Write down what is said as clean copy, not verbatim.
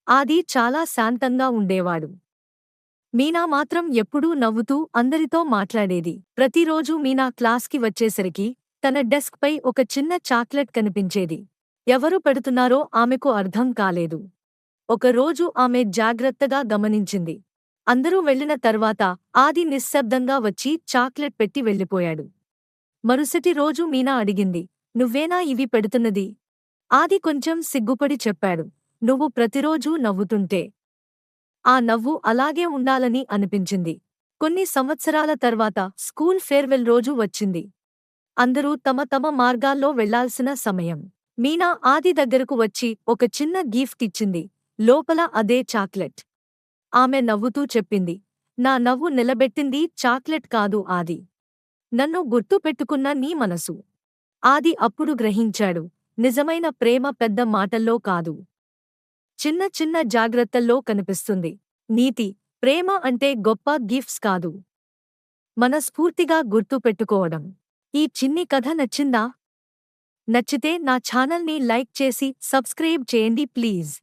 ఆది చాలా శాంతంగా ఉండేవాడు. మీనా మాత్రం ఎప్పుడూ నవ్వుతూ అందరితో మాట్లాడేది. ప్రతిరోజూ మీనా క్లాస్కి వచ్చేసరికి తన డెస్క్ పై ఒక చిన్న చాక్లెట్ కనిపించేది. ఎవరు పెడుతున్నారో ఆమెకు అర్థం కాలేదు. ఒకరోజు ఆమె జాగ్రత్తగా గమనించింది. అందరూ వెళ్ళిన తర్వాత ఆది నిశ్శబ్దంగా వచ్చి చాక్లెట్ పెట్టి వెళ్ళిపోయాడు. మరుసటి రోజు మీనా అడిగింది, నువ్వేనా ఇవి పెడుతున్నది? ఆది కొంచెం సిగ్గుపడి చెప్పాడు, నువ్వు ప్రతిరోజూ నవ్వుతుంటే ఆ నవ్వు అలాగే ఉండాలని అనిపించింది. కొన్ని సంవత్సరాల తర్వాత స్కూల్ ఫేర్వెల్ రోజు వచ్చింది. అందరూ తమ తమ మార్గాల్లో వెళ్లాల్సిన సమయం. మీనా ఆది దగ్గరకు వచ్చి ఒక చిన్న గిఫ్ట్ ఇచ్చింది. లోపల అదే చాక్లెట్. ఆమె నవ్వుతూ చెప్పింది, నా నవ్వు నిలబెట్టింది చాక్లెట్ కాదు ఆది. నన్ను గుర్తుపెట్టుకున్న నీ మనసు. ఆది అప్పుడు గ్రహించాడు, నిజమైన ప్రేమ పెద్ద మాటల్లో కాదు, చిన్న చిన్న జాగ్రత్తల్లో కనిపిస్తుంది. నీతి: ప్రేమ అంటే గొప్ప గిఫ్ట్స్ కాదు, మనస్ఫూర్తిగా గుర్తుపెట్టుకోవడం. ఈ చిన్ని కథ నచ్చిందా? నచ్చితే నా ఛానల్ని లైక్ చేసి సబ్స్క్రైబ్ చేయండి ప్లీజ్.